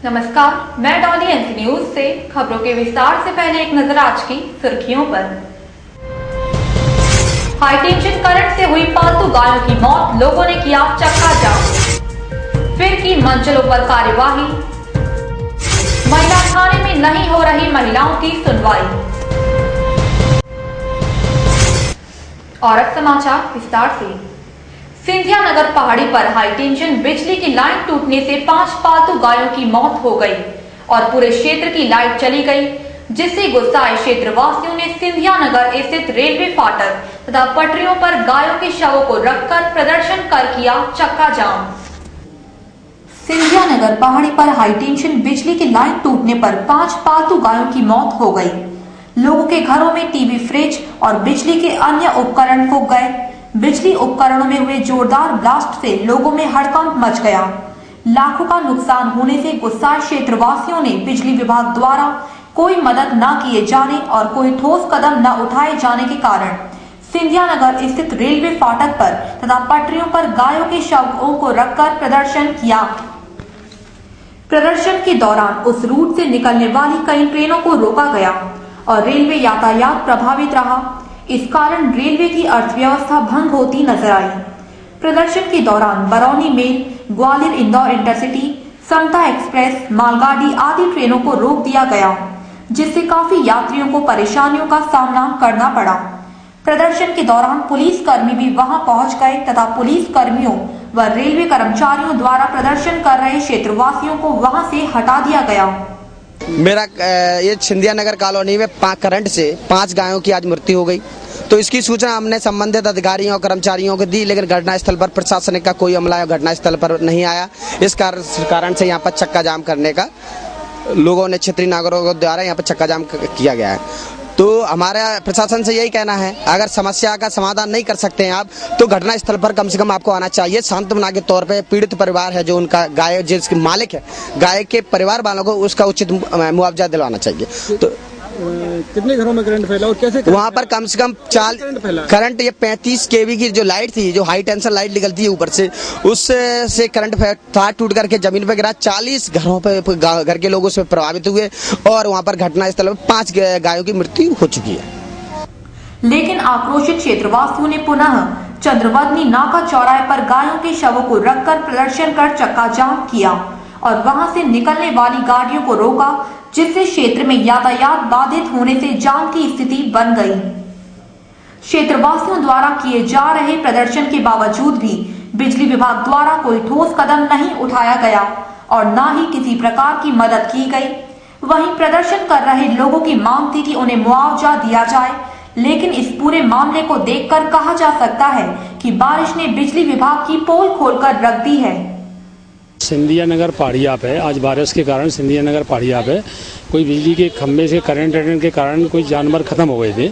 नमस्कार, मैं Dolly NC news से खबरों के विस्तार से पहले एक नजर आज की सुर्खियों पर। हाई टेंशन करंट से हुई पालतू गायों की मौत, लोगों ने किया चक्का जाम। फिर की मंजिलों पर कार्यवाही। महिला थाने में नहीं हो रही महिलाओं की सुनवाई। और अब समाचार विस्तार से। सिंधिया नगर पहाड़ी पर हाई टेंशन बिजली की लाइन टूटने से 5 पालतू गायों की मौत हो गई और पूरे क्षेत्र की लाइट चली गई, जिससे गुस्साए क्षेत्रवासियों ने सिंधिया नगर स्थित रेलवे फाटक तथा पटरियों पर गायों के शवों को रखकर प्रदर्शन कर किया चक्का जाम। सिंधिया नगर पहाड़ी पर हाई टेंशन बिजली की लाइन टूटने पर 5 पालतू गायों की मौत हो गई। लोगों के घरों में टीवी, फ्रिज और बिजली के अन्य उपकरण फूंक गए। बिजली उपकरणों में हुए जोरदार ब्लास्ट से लोगों में हड़कंप मच गया। लाखों का नुकसान होने से गुस्साए क्षेत्रवासियों ने बिजली विभाग द्वारा कोई मदद न किए जाने और कोई ठोस कदम न उठाए जाने के कारण सिंधिया नगर स्थित रेलवे फाटक पर तथा पटरियों पर गायों के शवों को रखकर प्रदर्शन किया। प्रदर्शन के दौरान उस रूट से निकलने वाली कई ट्रेनों को रोका गया और रेलवे यातायात प्रभावित रहा। इस कारण रेलवे की अर्थव्यवस्था भंग होती नजर आई। प्रदर्शन के दौरान बरौनी मेल, ग्वालियर इंदौर इंटरसिटी, समता एक्सप्रेस, मालगाड़ी आदि ट्रेनों को रोक दिया गया, जिससे काफी यात्रियों को परेशानियों का सामना करना पड़ा। प्रदर्शन के दौरान पुलिस कर्मी भी वहां पहुंच गए तथा पुलिस कर्मियों व रेलवे कर्मचारियों द्वारा प्रदर्शन कर रहे क्षेत्रवासियों को वहां से हटा दिया गया। मेरा ये सिंधिया नगर कॉलोनी में करंट से 5 गायों की आज मृत्यु हो गई। तो इसकी सूचना हमने संबंधित अधिकारियों और कर्मचारियों को दी, लेकिन घटनास्थल पर प्रशासन का कोई अमला घटनास्थल पर नहीं आया। इस कारण से यहाँ पर चक्का जाम करने का लोगों ने, क्षेत्रीय नागरिकों द्वारा यहाँ पर चक्का जाम किया गया है। तो हमारा प्रशासन से यही कहना है, अगर समस्या का समाधान नहीं कर सकते हैं आप, तो घटनास्थल पर कम से कम आपको आना चाहिए। सांत्वना के तौर पे पीड़ित परिवार है जो उनका गाय जिसके मालिक है, गाय के परिवार वालों को उसका उचित मुआवजा दिलवाना चाहिए। तो कितने घरों में करंट फैला और कैसे? वहाँ पर कम से कम 4 करंट, ये 35 kV की जो लाइट थी, जो हाई टेंशन लाइट निकलती है ऊपर से, उससे करंट तार टूट करके जमीन पर गिरा। 40 घरों पे घर के लोग उससे प्रभावित हुए और वहाँ पर घटनास्थल पर 5 गायों की मृत्यु हो चुकी है। लेकिन आक्रोशित क्षेत्रवासियों ने पुनः चंद्रवदनी नाका चौराहे पर गायों के शवों को रखकर प्रदर्शन कर चक्का जाम किया और वहां से निकलने वाली गाड़ियों को रोका, जिससे क्षेत्र में यातायात बाधित होने से जाम की स्थिति बन गई। क्षेत्रवासियों द्वारा किए जा रहे प्रदर्शन के बावजूद भी बिजली विभाग द्वारा कोई ठोस कदम नहीं उठाया गया और न ही किसी प्रकार की मदद की गई। वहीं प्रदर्शन कर रहे लोगों की मांग थी कि उन्हें मुआवजा दिया जाए, लेकिन इस पूरे मामले को देखकर कहा जा सकता है कि बारिश ने बिजली विभाग की पोल खोलकर रख दी है। सिंधिया नगर पहाड़िया पे आज बारिश के कारण सिंधिया नगर पहाड़िया पे कोई बिजली के खंभे से करंट के कारण कोई जानवर खत्म हो गए थे,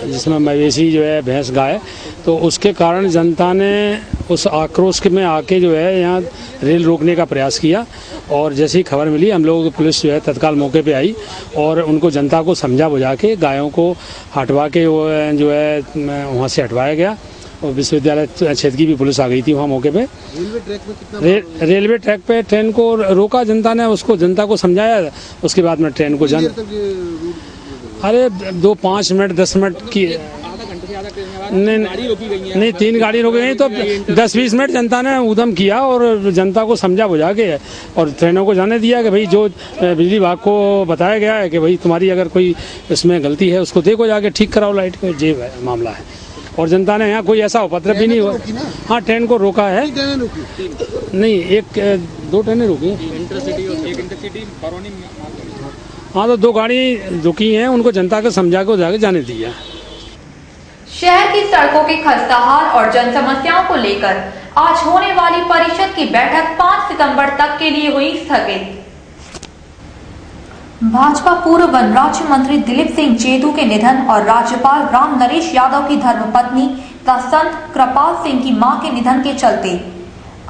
जिसमें मवेशी जो है, भैंस, गाय। तो उसके कारण जनता ने उस आक्रोश में आके जो है यहाँ रेल रोकने का प्रयास किया और जैसे ही खबर मिली हम लोग पुलिस जो है तत्काल मौके पे आई और उनको जनता को समझा बुझा के गायों को हटवा के जो है वहाँ से हटवाया गया और विश्वविद्यालय क्षेत्र की भी पुलिस आ गई थी वहाँ मौके पे। रेलवे ट्रैक पे ट्रेन को रोका जनता ने, उसको जनता को समझाया। उसके बाद में ट्रेन को अरे 2-5 मिनट 10 मिनट की नहीं 3 गाड़ी रोकी गई, तो 10-20 मिनट जनता ने उद्यम किया और जनता को समझा बुझा के और ट्रेनों को जाने दिया कि भाई जो बिजली विभाग को बताया गया है कि भाई तुम्हारी अगर कोई इसमें गलती है उसको देखो, जाके ठीक कराओ लाइट को, ये मामला है। और जनता ने यहाँ कोई ऐसा उपद्रव भी नहीं हुआ। हाँ, ट्रेन को रोका है। नहीं, 1-2 ट्रेनें रुकी हैं। हाँ, तो 2 गाड़ी रुकी हैं, उनको जनता को समझा के जाके जाने दिया। शहर की सड़कों के खस्ता हाल और जन समस्याओं को लेकर आज होने वाली परिषद की बैठक 5 सितंबर तक के लिए हुई स्थगित। भाजपा पूर्व वन राज्य मंत्री दिलीप सिंह जेदू के निधन और राज्यपाल राम नरेश यादव की धर्मपत्नी तथा संत कृपाल सिंह की मां के निधन के चलते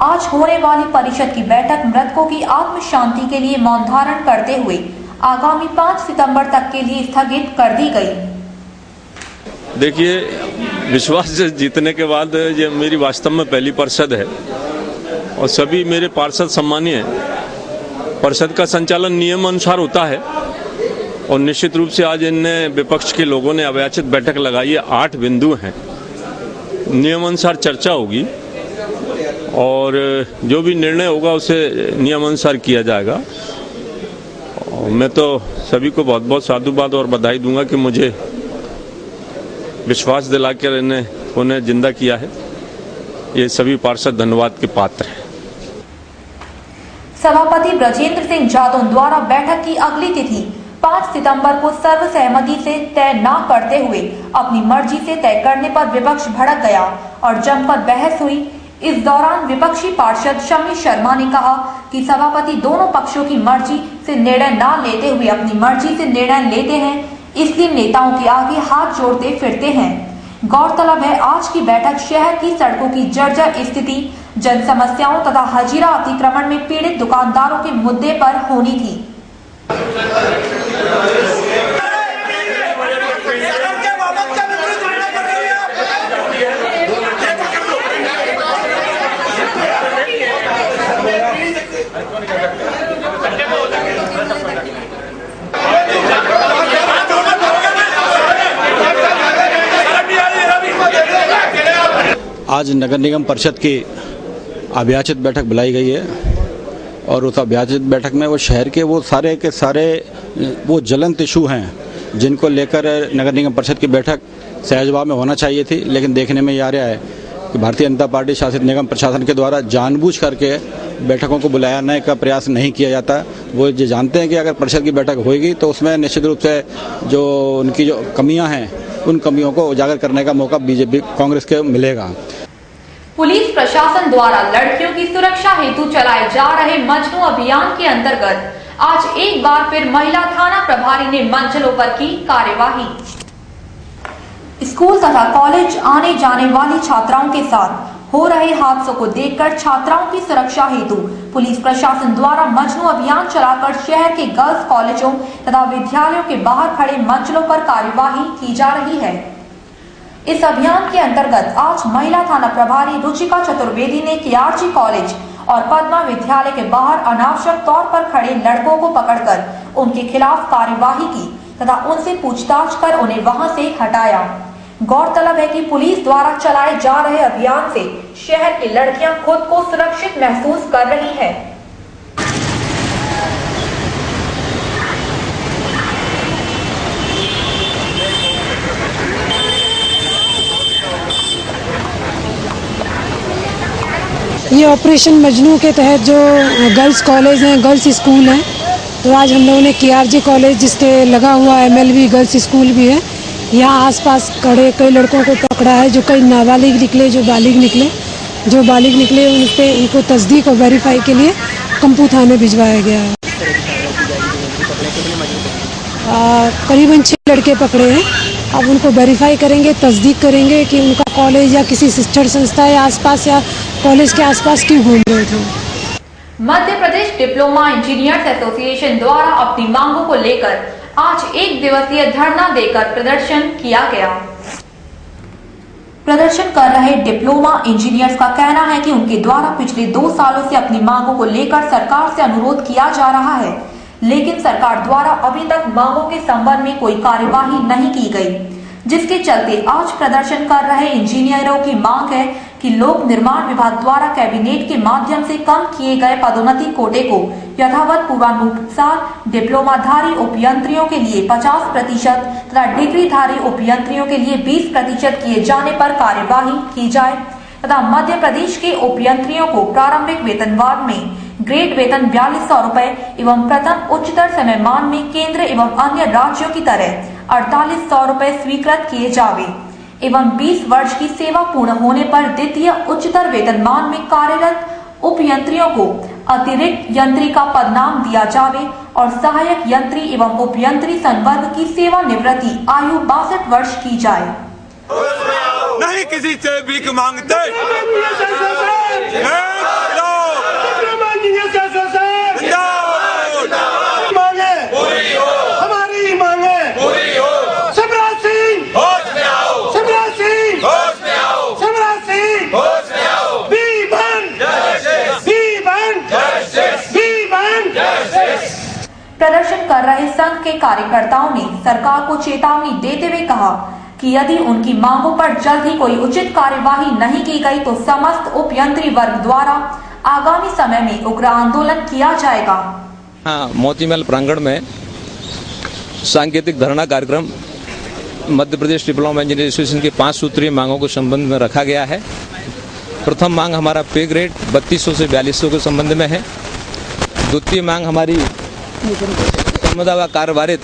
आज होने वाली परिषद की बैठक मृतकों की आत्म शांति के लिए मौन धारण करते हुए आगामी 5 सितंबर तक के लिए स्थगित कर दी गई। देखिए, विश्वास जीतने के बाद ये मेरी वास्तव में पहली परिषद है और सभी मेरे पार्षद सम्मानीय हैं परिषद का संचालन नियम अनुसार होता है और निश्चित रूप से आज इनने विपक्ष के लोगों ने अव्याचित बैठक लगाई है। 8 बिंदु हैं, नियम अनुसार चर्चा होगी और जो भी निर्णय होगा उसे नियम अनुसार किया जाएगा। और मैं तो सभी को बहुत बहुत साधुवाद और बधाई दूंगा कि मुझे विश्वास दिलाकर उन्हें जिंदा किया है। ये सभी पार्षद धन्यवाद के पात्र हैं। सभापति ब्रजेंद्र सिंह जादौन द्वारा बैठक की अगली तिथि 5 सितंबर को सर्वसहमति से तय न करते हुए अपनी मर्जी से तय करने पर विपक्ष भड़क गया और जमकर बहस हुई। इस दौरान विपक्षी पार्षद शम्मी शर्मा ने कहा कि सभापति दोनों पक्षों की मर्जी से निर्णय न लेते हुए अपनी मर्जी से निर्णय लेते हैं, इसलिए नेताओं के आगे हाथ जोड़ते फिरते हैं। गौरतलब है, आज की बैठक शहर की सड़कों की जर्जर स्थिति, जन समस्याओं तथा हजीरा अतिक्रमण में पीड़ित दुकानदारों के मुद्दे पर होनी थी। आज नगर निगम परिषद की अव्याचित बैठक बुलाई गई है और उस अव्याचित बैठक में वो शहर के वो सारे के सारे वो ज्वलंत इशू हैं जिनको लेकर नगर निगम परिषद की बैठक सहजवाब में होना चाहिए थी, लेकिन देखने में ये आ रहा है कि भारतीय जनता पार्टी शासित निगम प्रशासन के द्वारा जानबूझ करके बैठकों को बुलाने का प्रयास नहीं किया जाता। वो जो जानते हैं कि अगर परिषद की बैठक होगी तो उसमें निश्चित रूप से जो उनकी जो कमियां हैं उन कमियों को उजागर करने का मौका बीजेपी कांग्रेस के मिलेगा। पुलिस प्रशासन द्वारा लड़कियों की सुरक्षा हेतु चलाए जा रहे मजनू अभियान के अंतर्गत आज एक बार फिर महिला थाना प्रभारी ने मंचलों पर की कार्यवाही। स्कूल तथा कॉलेज आने जाने वाली छात्राओं के साथ हो रहे हादसों को देखकर छात्राओं की सुरक्षा हेतु पुलिस प्रशासन द्वारा मजनू अभियान चलाकर शहर के गर्ल्स कॉलेजों तथा विद्यालयों के बाहर खड़े मंचलों पर कार्यवाही की जा रही है। इस अभियान के अंतर्गत आज महिला थाना प्रभारी रुचिका चतुर्वेदी ने केआरजी कॉलेज और पद्मा विद्यालय के बाहर अनावश्यक तौर पर खड़े लड़कों को पकड़कर उनके खिलाफ कार्यवाही की तथा उनसे पूछताछ कर उन्हें वहां से हटाया। गौरतलब है कि पुलिस द्वारा चलाए जा रहे अभियान से शहर की लड़कियां खुद को सुरक्षित महसूस कर रही हैं। ये ऑपरेशन मजनू के तहत जो गर्ल्स कॉलेज हैं, गर्ल्स स्कूल हैं, तो आज हम लोगों ने केआरजी कॉलेज जिसके लगा हुआ एमएलवी गर्ल्स स्कूल भी है, यहाँ आसपास खड़े कई लड़कों को पकड़ा है। जो कई नाबालिग निकले, जो बालिग निकले उन पे उनको तस्दीक और वेरीफाई के लिए कंपू थाने भिजवाया गया है। करीबन 6 लड़के पकड़े हैं। अब उनको वेरीफाई करेंगे, तस्दीक करेंगे कि उनका कॉलेज या किसी सिस्टर संस्था या आसपास या कॉलेज के आसपास क्यों घूम रहे थे। Madhya Pradesh diploma engineers association द्वारा अपनी मांगों को लेकर आज 1 दिवसीय धरना देकर प्रदर्शन किया गया। प्रदर्शन कर रहे डिप्लोमा इंजीनियर्स का कहना है कि उनके द्वारा पिछले 2 सालों से अपनी मांगों को लेकर सरकार से अनुरोध किया जा रहा है, लेकिन सरकार द्वारा अभी तक मांगों के संबंध में कोई कार्यवाही नहीं की गई, जिसके चलते आज प्रदर्शन कर रहे इंजीनियरों की मांग है कि लोक निर्माण विभाग द्वारा कैबिनेट के माध्यम से कम किए गए पदोन्नति कोटे को यथावत पूर्वानुसार डिप्लोमाधारी उपयंत्रियों के लिए 50% तथा डिग्रीधारी उपयंत्रियों के लिए 20% किए जाने पर कार्यवाही की जाए तथा मध्य प्रदेश के उपयंत्रियों को प्रारंभिक वेतनवार में ग्रेड वेतन 4200 रुपए एवं प्रथम उच्चतर समयमान में केंद्र एवं अन्य राज्यों की तरह 4800 रुपए स्वीकृत किए जावे एवं 20 वर्ष की सेवा पूर्ण होने पर द्वितीय उच्चतर वेतनमान में कार्यरत उपयंत्रियों को अतिरिक्त यंत्री का पदनाम दिया जावे और सहायक यंत्री एवं उपयंत्री संवर्ग की सेवानिवृत्ति आयु 62 वर्ष की जाए। नहीं किसी से भीख मांगते, हमारी मांगे पूरी हो। शिवराज सिंह होश में आओ, शिवराज सिंह होश में आओ, शिवराज सिंह होश में आओ। बी बन जस्टिस, बी बन जस्टिस, बी बन जस्टिस। प्रदर्शन कर रहे संघ के कार्यकर्ताओं ने सरकार को चेतावनी देते हुए कहा कि यदि उनकी मांगों पर जल्द ही कोई उचित कार्यवाही नहीं की गई तो समस्त उपयंत्री वर्ग द्वारा आगामी समय में उग्र आंदोलन किया जाएगा। हाँ, मोतीमहल प्रांगण में सांकेतिक धरना कार्यक्रम Madhya Pradesh diploma engineer association की 5 सूत्रीय मांगों के संबंध में रखा गया है। प्रथम मांग हमारा पे ग्रेड 3200 से 4200 के संबंध में है। द्वितीय मांग हमारी संविदा व कार्यवारित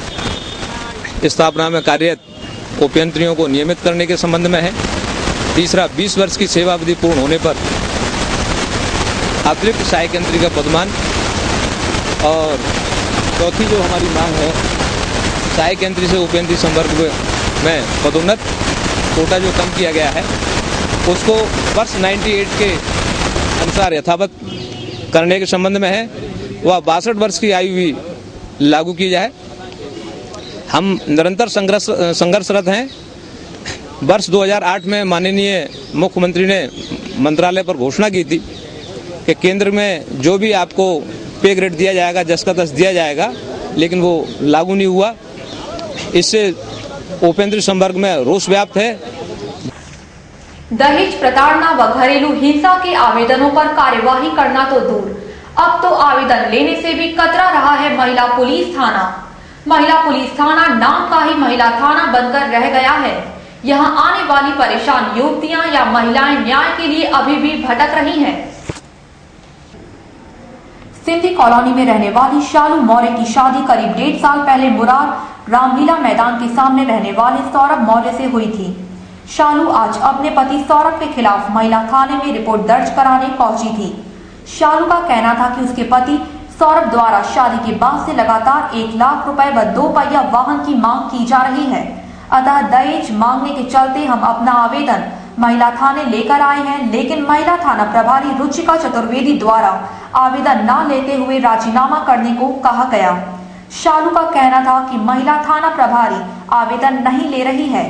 स्थापना में कार्यरत उपयंत्रियों को नियमित करने के संबंध में है। तीसरा, 20 वर्ष की सेवा अवधि पूर्ण होने पर अतिरिक्त सहायक यंत्री का पदमान। और चौथी जो हमारी मांग है, सहायक यंत्री से उपयंत्री संवर्ग में पदोन्नत कोटा जो कम किया गया है उसको वर्ष 98 के अनुसार यथावत करने के संबंध में है। वह 62 वर्ष की आयु भी लागू की जाए। हम निरंतर संघर्षरत हैं। वर्ष 2008 में माननीय मुख्यमंत्री ने मंत्रालय पर घोषणा की थी कि केंद्र में जो भी आपको पे ग्रेड दिया जाएगा, जस का तस दिया जाएगा, लेकिन वो लागू नहीं हुआ। इससे उपयंत्री संवर्ग में रोष व्याप्त है। दहेज प्रताड़ना व घरेलू हिंसा के आवेदनों पर कार्यवाही करना तो दूर, अब तो आवेदन लेने से भी कतरा रहा है महिला पुलिस थाना। महिला पुलिस थाना नाम का ही महिला थाना बनकर रह गया है। यहाँ आने वाली परेशान युवतियां या महिलाएं न्याय के लिए अभी भी भटक रही हैं। सिंधी कॉलोनी में रहने वाली शालू मौर्य की शादी करीब 1.5 साल पहले मुरार रामलीला मैदान के सामने रहने वाले सौरभ मौर्य से हुई थी। शालू आज अपने पति सौरभ के खिलाफ महिला थाने में रिपोर्ट दर्ज कराने पहुंची थी। शालू का कहना था कि उसके पति सौरभ द्वारा शादी के बाद से लगातार 1 लाख रुपए व 2 पहिया वाहन की मांग की जा रही है। अतः दहेज मांगने के चलते हम अपना आवेदन महिला थाने लेकर आए हैं, लेकिन महिला थाना प्रभारी रुचिका चतुर्वेदी द्वारा आवेदन न लेते हुए राजीनामा करने को कहा गया। शालू का कहना था कि महिला थाना प्रभारी आवेदन नहीं ले रही है।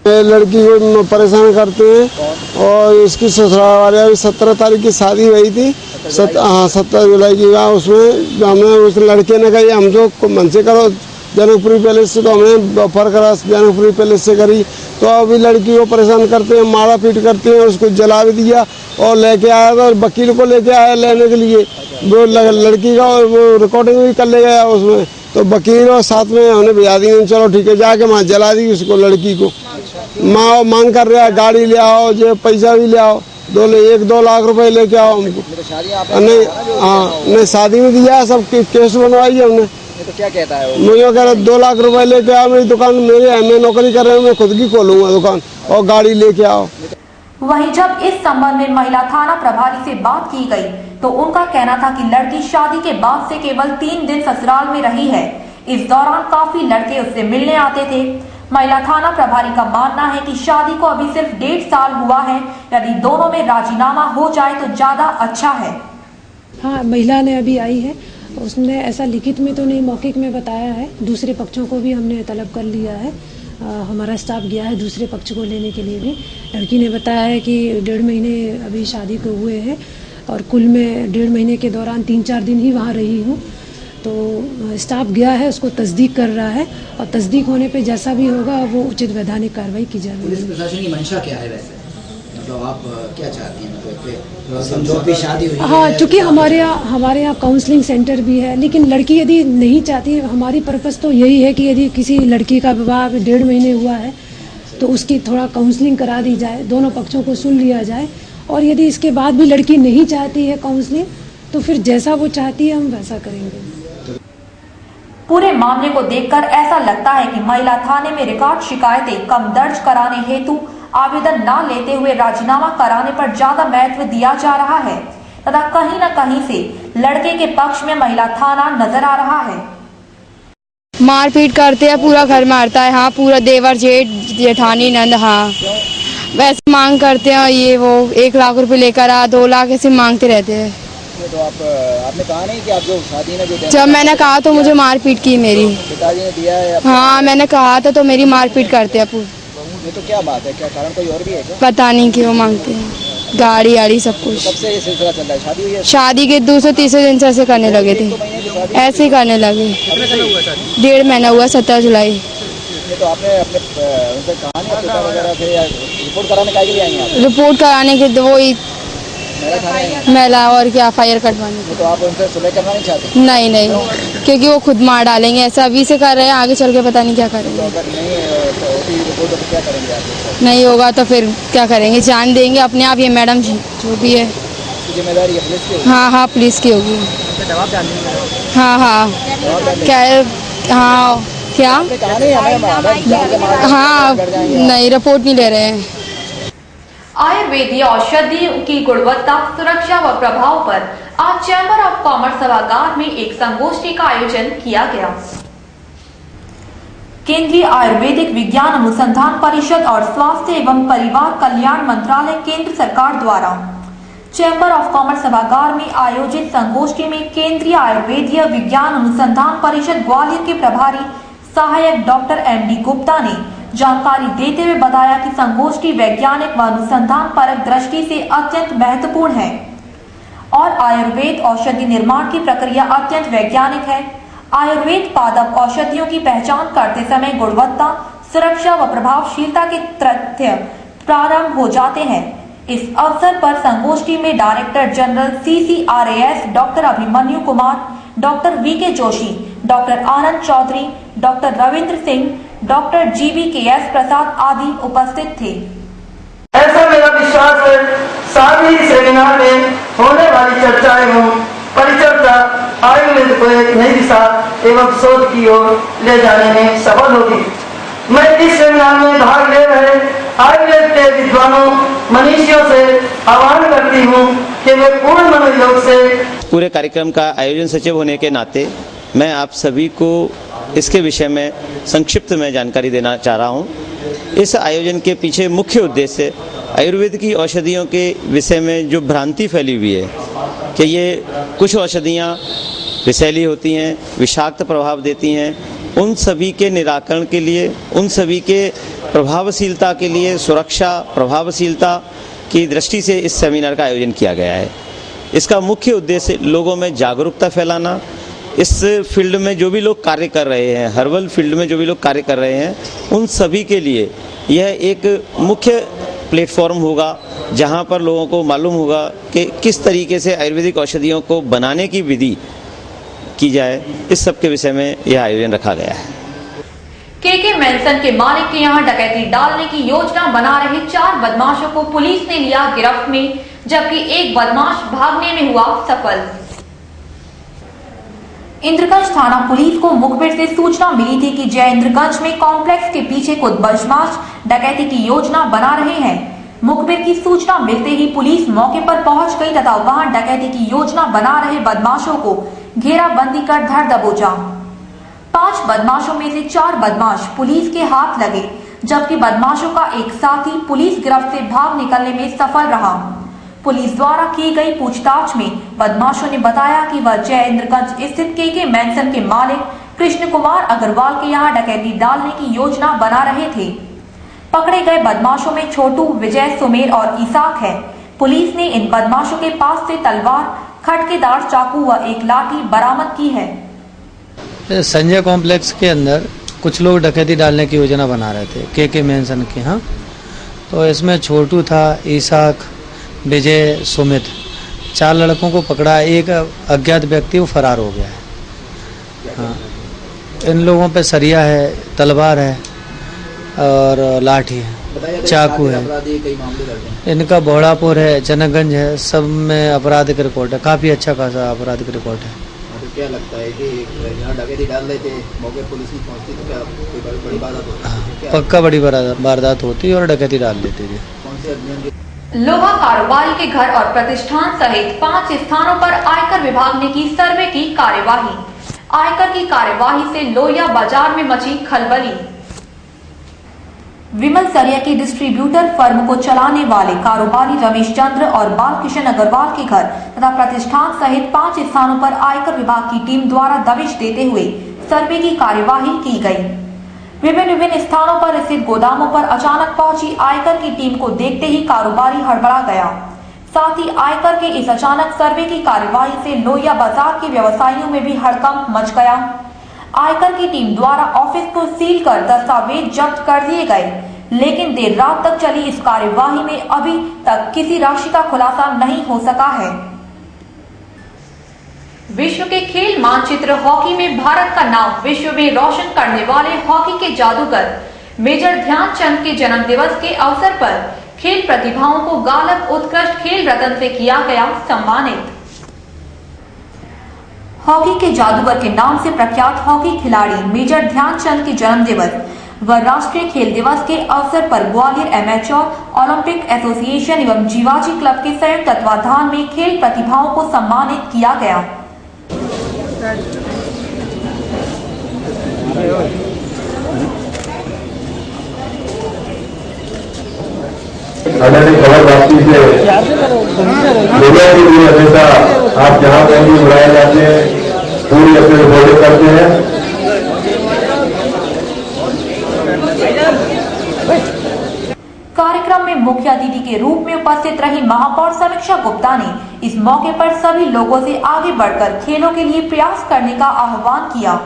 लड़की को परेशान करते हैं और इसकी ससुराल वाले 17 तारीख की शादी हुई थी, 17 जुलाई की। उसमें हमने उस लड़के ने कही हम जो मन से करो जनकपुरी पैलेस से, तो हमने ऑफर करा जनकपुरी पैलेस से करी। तो अभी लड़की को परेशान करते हैं, मारा पीट करते हैं, उसको जला भी दिया और लेके आया था, वकील को लेके आया लेने के लिए। वो लड़की का वो रिकॉर्डिंग भी कर ले गया उसमें, तो वकील और साथ में हमने भिजा दी। चलो ठीक है, जाके वहाँ जला दी उसको, लड़की को। माँ मांग कर रहा है गाड़ी ले आओ, जो पैसा भी ले आओ, 1-2 लाख रुपए लेके आओ हमको। नहीं, हाँ नहीं, शादी में दिया है, सब केस बनवाई है हमने। तो क्या कहता है मुझे कह रहा 2 लाख रुपए लेके आओ, मेरी दुकान मेरे है, मैं नौकरी कर रहा हूँ, मैं खुद की खोलूंगा दुकान, और गाड़ी लेके आओ। वहीं जब इस संबंध में महिला थाना प्रभारी से बात की गई तो उनका कहना था कि लड़की शादी के बाद से केवल 3 दिन ससुराल में रही है। इस दौरान काफी लड़के उससे मिलने आते थे। महिला थाना प्रभारी का मानना है कि शादी को अभी सिर्फ 1.5 साल हुआ है, यदि दोनों में राजीनामा हो जाए तो ज्यादा अच्छा है। हाँ, महिला ने अभी आई है, उसने ऐसा लिखित में तो नहीं, मौखिक में बताया है। दूसरे पक्षों को भी हमने तलब कर लिया है, हमारा स्टाफ गया है दूसरे पक्ष को लेने के लिए भी। लड़की ने बताया है कि 1.5 महीने अभी शादी को हुए हैं और कुल में 1.5 महीने के दौरान 3-4 दिन ही वहाँ रही हूँ। तो स्टाफ गया है, उसको तस्दीक कर रहा है और तस्दीक होने पे जैसा भी होगा वो उचित वैधानिक कार्रवाई की जाएगी। पुलिस प्रशासन की मंशा क्या है वैसे, मतलब आप क्या चाहती हैं? समझौती शादी हुई हाँ, चूँकि हमारे यहाँ काउंसलिंग सेंटर भी है, लेकिन लड़की यदि नहीं चाहती, हमारी पर्पज़ तो यही है कि यदि किसी लड़की का विवाह 1.5 महीने हुआ है तो उसकी थोड़ा काउंसलिंग करा दी जाए, दोनों पक्षों को सुन लिया जाए। और यदि इसके बाद भी लड़की नहीं चाहती है काउंसलिंग, तो फिर जैसा वो चाहती है हम वैसा करेंगे। पूरे मामले को देखकर ऐसा लगता है कि महिला थाने में रिकॉर्ड शिकायतें कम दर्ज कराने हेतु आवेदन न लेते हुए राजीनामा कराने पर ज्यादा महत्व दिया जा रहा है तथा कहीं न कहीं से लड़के के पक्ष में महिला थाना नजर आ रहा है। मारपीट करते हैं, पूरा घर मारता है। हाँ, पूरा देवर जेठ जेठानी नंद, हाँ वैसे मांग करते हैं। ये वो 1 लाख रुपए लेकर आ, 2 लाख ऐसे मांगते रहते हैं। तो आपने कहा नहीं कि आप जो शादी में जो जब मैंने कहा तो मुझे मारपीट की मेरी पिताजी ने दिया है? हाँ, मैंने कहा था तो मेरी मारपीट करते हैं। ये तो क्या बात है, क्या कारण कोई और भी है क्या? पता नहीं क्यों मांगते हैं। गाड़ी आड़ी सब कुछ। कब से ये सिलसिला चल रहा है? शादी हुई है? शादी के दूसरे तीसरे दिन से ऐसे करने लगे थे, ऐसे ही करने लगे। 1.5 महीना हुआ, 17 जुलाई। ये तो आपने अपने उनसे कहा नहीं, पिता वगैरह थे, या रिपोर्ट कराने के लिए आई हैं आप? रिपोर्ट कराने के वही महिला और क्या FIR कटवाने। तो आप उनसे सुलह करना नहीं चाहते? नहीं नहीं, क्योंकि वो खुद मार डालेंगे, ऐसा अभी से कर रहे हैं, आगे चल के पता नहीं क्या करेंगे। तो अगर नहीं होती रिपोर्ट तो क्या करेंगे आप? नहीं होगा तो फिर क्या करेंगे, जान देंगे अपने आप। ये मैडम जो भी है जिम्मेदारी है पुलिस की? हाँ पुलिस की होगी। जवाब जान देंगे? हाँ क्या है? हाँ क्या? हाँ नहीं, रिपोर्ट नहीं ले रहे हैं। आयुर्वेदीय औषधि की गुणवत्ता, सुरक्षा व प्रभाव पर आज चैम्बर ऑफ कॉमर्स सभागार में एक संगोष्ठी का आयोजन किया गया। केंद्रीय आयुर्वेदिक विज्ञान अनुसंधान परिषद और स्वास्थ्य एवं परिवार कल्याण मंत्रालय केंद्र सरकार द्वारा चैम्बर ऑफ कॉमर्स सभागार में आयोजित संगोष्ठी में केंद्रीय आयुर्वेदीय विज्ञान अनुसंधान परिषद ग्वालियर के प्रभारी सहायक डॉक्टर MD गुप्ता ने जानकारी देते हुए बताया कि संगोष्ठी वैज्ञानिक व अनुसंधान परक दृष्टि से अत्यंत महत्वपूर्ण है और आयुर्वेद औषधि निर्माण की प्रक्रिया अत्यंत वैज्ञानिक है। आयुर्वेद पादप औषधियों की पहचान करते समय गुणवत्ता, सुरक्षा व प्रभावशीलता के तथ्य प्रारंभ हो जाते हैं। इस अवसर पर संगोष्ठी में director general CCRAS doctor Abhimanyu Kumar, doctor VK Joshi, doctor Anand Chaudhary, doctor Ravindra Singh, doctor GVKS Prasad आदि उपस्थित थे। ऐसा मेरा विश्वास है, साथ ही सेमिनार में होने वाली चर्चाएं हों, परिचर्चा आयुर्वेद को एक नई दिशा एवं शोध की ओर ले जाने में सफल होगी। मैं इस सेमिनार में भाग ले रहे आयुर्वेद के विद्वानों मनीषियों से आह्वान करती हूँ कि वे पूर्ण मनोयोग से। पूरे कार्यक्रम का आयोजन सचिव होने के नाते मैं आप सभी को इसके विषय में संक्षिप्त में जानकारी देना चाह रहा हूँ। इस आयोजन के पीछे मुख्य उद्देश्य आयुर्वेद की औषधियों के विषय में जो भ्रांति फैली हुई है कि ये कुछ औषधियाँ विषैली होती हैं, विषाक्त प्रभाव देती हैं, उन सभी के निराकरण के लिए, उन सभी के प्रभावशीलता के लिए, सुरक्षा प्रभावशीलता की दृष्टि से इस सेमिनार का आयोजन किया गया है। इसका मुख्य उद्देश्य लोगों में जागरूकता फैलाना, इस फील्ड में जो भी लोग कार्य कर रहे हैं, हर्बल फील्ड में जो भी लोग कार्य कर रहे हैं, उन सभी के लिए यह एक मुख्य प्लेटफॉर्म होगा जहां पर लोगों को मालूम होगा कि किस तरीके से आयुर्वेदिक औषधियों को बनाने की विधि की जाए। इस सब के विषय में यह आयोजन रखा गया है। KK मेंशन के मालिक के यहां डकैती डालने की योजना बना रहे 4 बदमाशों को पुलिस ने लिया गिरफ्त में, जबकि एक बदमाश भागने में हुआ सफल। इंद्रगंज थाना पुलिस को मुखबिर से सूचना मिली थी कि जय इंद्रगंज में कॉम्प्लेक्स के पीछे कुछ बदमाश डकैती की योजना बना रहे हैं। मुखबिर की सूचना मिलते ही पुलिस मौके पर पहुंच गई तथा वहां डकैती की योजना बना रहे बदमाशों को घेराबंदी कर धर दबोचा। 5 बदमाशों में से 4 बदमाश पुलिस के हाथ लगे, जबकि बदमाशों का एक साथी पुलिस गिरफ्त से भाग निकलने में सफल रहा। पुलिस द्वारा की गई पूछताछ में बदमाशों ने बताया कि वह जय इंद्रगंज स्थित KK मेंशन के मालिक कृष्ण कुमार अग्रवाल के यहां डकैती डालने की योजना बना रहे थे। पकड़े गए बदमाशों में छोटू, विजय, सुमेर और ईसाक है। पुलिस ने इन बदमाशों के पास से तलवार, खटकेदार चाकू व एक लाठी बरामद की है। संजय कॉम्प्लेक्स के अंदर कुछ लोग डकैती डालने की योजना बना रहे थे KK मेंशन के यहाँ। तो इसमें छोटू था, ईसाक, विजय, सुमित, 4 लड़कों को पकड़ा। एक अज्ञात व्यक्ति वो फरार हो गया है। हाँ, इन लोगों पे सरिया है, तलवार है और लाठी है, चाकू है। इनका बौड़ापुर है, जनकगंज है, सब में आपराधिक रिकॉर्ड है, काफ़ी अच्छा खासा आपराधिक रिकॉर्ड है। तो क्या लगता है कि यहाँ डकैती डाल रहे थे, मौके पुलिस नहीं पहुँचती तो क्या कोई बड़ी वारदात होती? पक्का बड़ी वारदात होती और डकैती डाल देती थी। कौन से अभियान? लोहा कारोबारी के घर और प्रतिष्ठान सहित 5 स्थानों पर आयकर विभाग ने की सर्वे की कार्यवाही। आयकर की कार्यवाही से लोहिया बाजार में मची खलबली। विमल सरिया के डिस्ट्रीब्यूटर फर्म को चलाने वाले कारोबारी रमेश चंद्र और बालकिशन अग्रवाल के घर तथा प्रतिष्ठान सहित 5 स्थानों पर आयकर विभाग की टीम द्वारा दबिश देते हुए सर्वे की कार्यवाही की गई। विभिन्न स्थानों पर स्थित गोदामों पर अचानक पहुंची आयकर की टीम को देखते ही कारोबारी हड़बड़ा गया। साथ ही आयकर के इस अचानक सर्वे की कार्यवाही से लोहिया बाजार के व्यवसायियों में भी हड़कंप मच गया। आयकर की टीम द्वारा ऑफिस को सील कर दस्तावेज जब्त कर लिए गए, लेकिन देर रात तक चली इस कार्यवाही में अभी तक किसी राशि का खुलासा नहीं हो सका है। विश्व के खेल मानचित्र हॉकी में भारत का नाम विश्व में रोशन करने वाले हॉकी के जादूगर मेजर ध्यानचंद के जन्म दिवस के अवसर पर खेल प्रतिभाओं को गालब उत्कृष्ट खेल रत्न से किया गया सम्मानित। हॉकी के जादूगर के नाम से प्रख्यात हॉकी खिलाड़ी मेजर ध्यानचंद के जन्म दिवस व राष्ट्रीय खेल दिवस के अवसर पर ग्वालियर एमेच्योर ओलंपिक एसोसिएशन एवं जीवाजी क्लब के संयुक्त तत्वाधान में खेल प्रतिभाओं को सम्मानित किया गया। अगर खबर वापसी से दुनिया के लिए हमेशा आप जहाँ कहीं भी बुलाए जाते हैं पूरी अपनी रिपोर्टिंग करते हैं। कार्यक्रम में मुख्य अतिथि के रूप में उपस्थित रही महापौर समीक्षा गुप्ता ने इस मौके पर सभी लोगों से आगे बढ़कर खेलों के लिए प्रयास करने का आह्वान किया।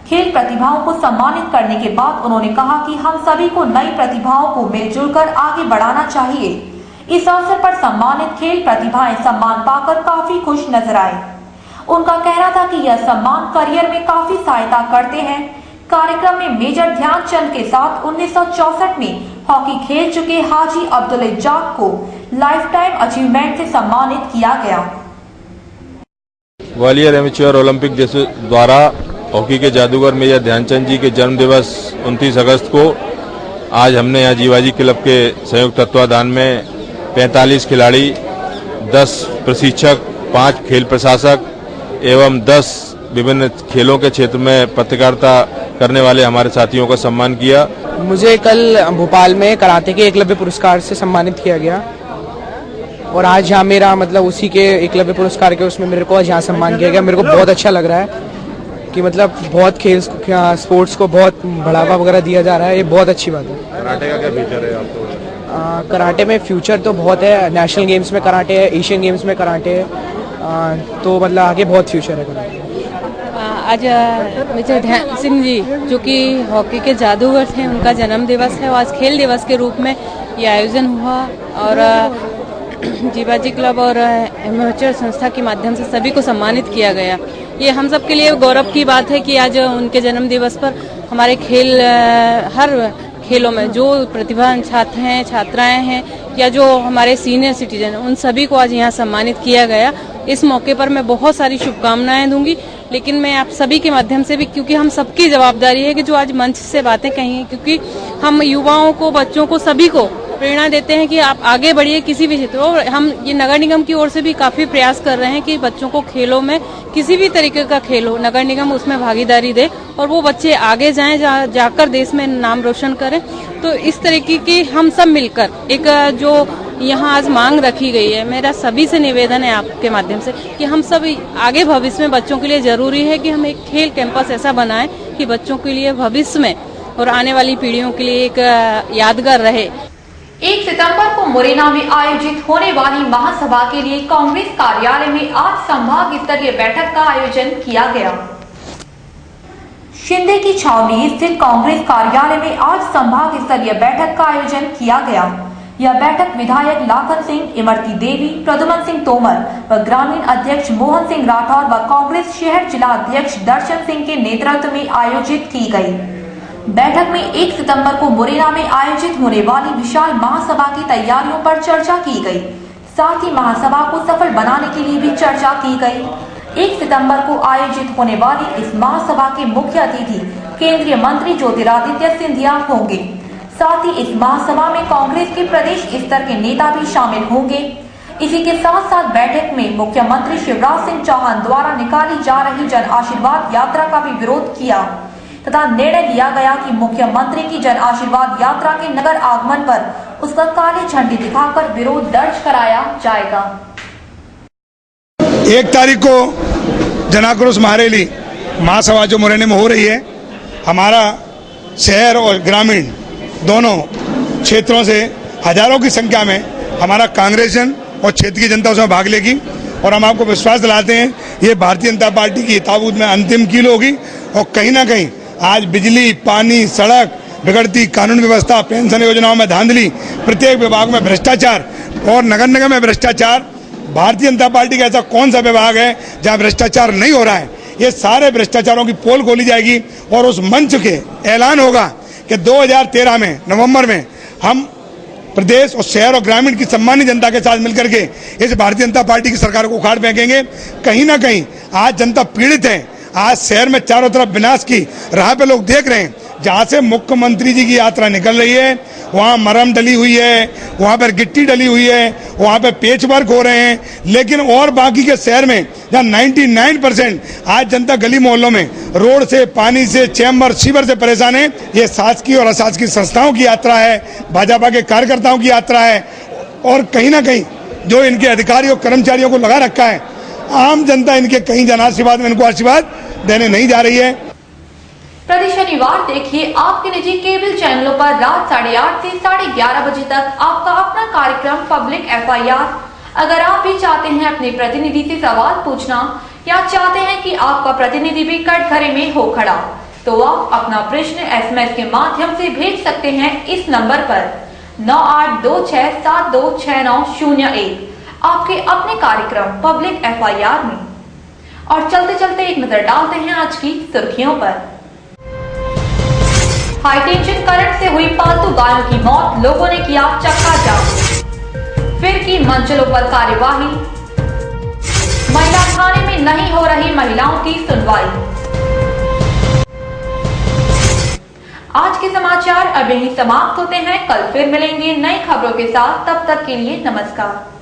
खेल प्रतिभाओं को सम्मानित करने के बाद उन्होंने कहा कि हम सभी को नई प्रतिभाओं को मिलजुल कर आगे बढ़ाना चाहिए। इस अवसर पर सम्मानित खेल प्रतिभाएं सम्मान पाकर काफी खुश नजर आए। उनका कहना था कि यह सम्मान करियर में काफी सहायता करते हैं। कार्यक्रम में मेजर ध्यानचंद के साथ 1964 में हॉकी खेल चुके हाजी अब्दुल इज्जाक को लाइफ टाइम अचीवमेंट से सम्मानित किया गया। ग्वालियर एमेच्योर ओलंपिक द्वारा हॉकी के जादूगर मेजर ध्यानचंद जी के जन्म दिवस 29 अगस्त को आज हमने यहाँ जीवाजी क्लब के संयुक्त तत्वाधान में 45 खिलाड़ी, 10 प्रशिक्षक, 5 खेल प्रशासक एवं 10 विभिन्न खेलों के क्षेत्र में पत्रकारिता करने वाले हमारे साथियों का सम्मान किया। मुझे कल भोपाल में कराटे के एकलव्य पुरस्कार से सम्मानित किया गया और आज यहाँ मेरा मतलब उसी के एकलव्य पुरस्कार के उसमें मेरे को आज यहाँ सम्मान किया गया। मेरे को बहुत अच्छा लग रहा है कि मतलब बहुत खेल स्पोर्ट्स को बहुत बढ़ावा वगैरह दिया जा रहा है। ये बहुत अच्छी बात है। कराटे का क्या फ्यूचर है आपको? कराटे में फ्यूचर तो बहुत है। नेशनल गेम्स में कराटे है, एशियन गेम्स में कराटे है, तो मतलब आगे बहुत फ्यूचर है कराटे। आज मेजर ध्यान सिंह जी जो कि हॉकी के जादूगर थे, उनका जन्म दिवस है और आज खेल दिवस के रूप में ये आयोजन हुआ और जीवाजी क्लब और एमेच्योर संस्था के माध्यम से सभी को सम्मानित किया गया। ये हम सब के लिए गौरव की बात है कि आज उनके जन्म दिवस पर हमारे खेल हर खेलों में जो प्रतिभावान छात्र हैं, छात्राएं हैं या जो हमारे सीनियर सिटीजन उन सभी को आज यहाँ सम्मानित किया गया। इस मौके पर मैं बहुत सारी शुभकामनाएं दूंगी, लेकिन मैं आप सभी के माध्यम से भी, क्योंकि हम सबकी जवाबदारी है कि जो आज मंच से बातें कही हैं, क्योंकि हम युवाओं को, बच्चों को, सभी को प्रेरणा देते हैं कि आप आगे बढ़िए किसी भी क्षेत्र। और हम ये नगर निगम की ओर से भी काफी प्रयास कर रहे हैं कि बच्चों को खेलों में किसी भी तरीके का खेल हो, नगर निगम उसमें भागीदारी दे और वो बच्चे आगे जाएं, जाकर देश में नाम रोशन करें। तो इस तरीके की हम सब मिलकर एक जो यहाँ आज मांग रखी गई है, मेरा सभी से निवेदन है आपके माध्यम से कि हम सब आगे भविष्य में बच्चों के लिए जरूरी है कि हम एक खेल कैंपस ऐसा बनाएं कि बच्चों के लिए भविष्य में और आने वाली पीढ़ियों के लिए एक यादगार रहे। 1 सितंबर को मुरैना में आयोजित होने वाली महासभा के लिए कांग्रेस कार्यालय में आज संभाग स्तरीय बैठक का आयोजन किया गया। शिंदे की छावनी स्थित कांग्रेस कार्यालय में आज संभाग स्तरीय बैठक का आयोजन किया गया। यह बैठक विधायक लाखन सिंह, इमरती देवी, प्रद्युमन सिंह तोमर व ग्रामीण अध्यक्ष मोहन सिंह राठौर व कांग्रेस शहर जिला अध्यक्ष दर्शन सिंह के नेतृत्व में आयोजित की गई। बैठक में 1 सितंबर को मुरैना में आयोजित होने वाली विशाल महासभा की तैयारियों पर चर्चा की गई। साथ ही महासभा को सफल बनाने के लिए भी चर्चा की गई। 1 सितंबर को आयोजित होने वाली इस महासभा के मुख्य अतिथि केंद्रीय मंत्री ज्योतिरादित्य सिंधिया होंगे। साथ ही इस महासभा में कांग्रेस के प्रदेश स्तर के नेता भी शामिल होंगे। इसी के साथ साथ बैठक में मुख्यमंत्री शिवराज सिंह चौहान द्वारा निकाली जा रही जन आशीर्वाद यात्रा का भी विरोध किया तथा निर्णय लिया गया कि मुख्यमंत्री की जन आशीर्वाद यात्रा के नगर आगमन पर उसका काली झंडी दिखाकर विरोध दर्ज कराया जाएगा। 1 तारीख को जनाक्रोश महारैली महासभा जो मुरैना में हो रही है, हमारा शहर और ग्रामीण दोनों क्षेत्रों से हजारों की संख्या में हमारा कांग्रेस जन और क्षेत्र की जनता उसमें भाग लेगी। और हम आपको विश्वास दिलाते हैं ये भारतीय जनता पार्टी की ताबूत में अंतिम कील होगी। और कहीं ना कहीं आज बिजली, पानी, सड़क, बिगड़ती कानून व्यवस्था, पेंशन योजनाओं में धांधली, प्रत्येक विभाग में भ्रष्टाचार और नगर निगम में भ्रष्टाचार। भारतीय जनता पार्टी का ऐसा कौन सा विभाग है जहां भ्रष्टाचार नहीं हो रहा है? ये सारे भ्रष्टाचारों की पोल खोली जाएगी और उस मंच के ऐलान होगा कि 2013 में नवंबर में हम प्रदेश और शहर और ग्रामीण की सम्मानित जनता के साथ मिलकर के इस भारतीय जनता पार्टी की सरकार को उखाड़ फेंकेंगे। कहीं ना कहीं आज जनता पीड़ित है। आज शहर में चारों तरफ विनाश की राह पे लोग देख रहे हैं। जहां से मुख्यमंत्री जी की यात्रा निकल रही है वहां मरहम डली हुई है, वहां पर गिट्टी डली हुई है, वहां पे पेच वर्क हो रहे हैं। लेकिन और बाकी के शहर में जहां 99% आज जनता गली मोहल्लों में रोड से, पानी से, चैम्बर, सीवर से परेशान है। ये शासकीय और अशासकीय संस्थाओं की यात्रा है, भाजपा के कार्यकर्ताओं की यात्रा है। और कहीं ना कहीं जो इनके अधिकारियों कर्मचारियों को लगा रखा है, आम जनता इनके कहीं जनाशीर्वाद में इनको आशीर्वाद देने नहीं जा रही है। प्रति शनिवार देखिए आपके निजी केबल चैनलों पर रात 8:30 से 11:30 बजे तक आपका अपना कार्यक्रम पब्लिक FIR। अगर आप भी चाहते हैं अपने प्रतिनिधि से सवाल पूछना या चाहते हैं कि आपका प्रतिनिधि भी कटघरे में हो खड़ा, तो आप अपना प्रश्न SMS के माध्यम से भेज सकते हैं इस नंबर पर 9826726901 आपके अपने कार्यक्रम पब्लिक FIR में। और चलते चलते एक नजर डालते हैं आज की सुर्खियों पर। हाई टेंशन करंट से हुई पालतू गायों की मौत, लोगों ने किया चक्का जाम। फिर की मंजिलों पर कार्यवाही। महिला थाने में नहीं हो रही महिलाओं की सुनवाई। आज के समाचार अब यहीं समाप्त होते हैं। कल फिर मिलेंगे नई खबरों के साथ। तब तक के लिए नमस्कार।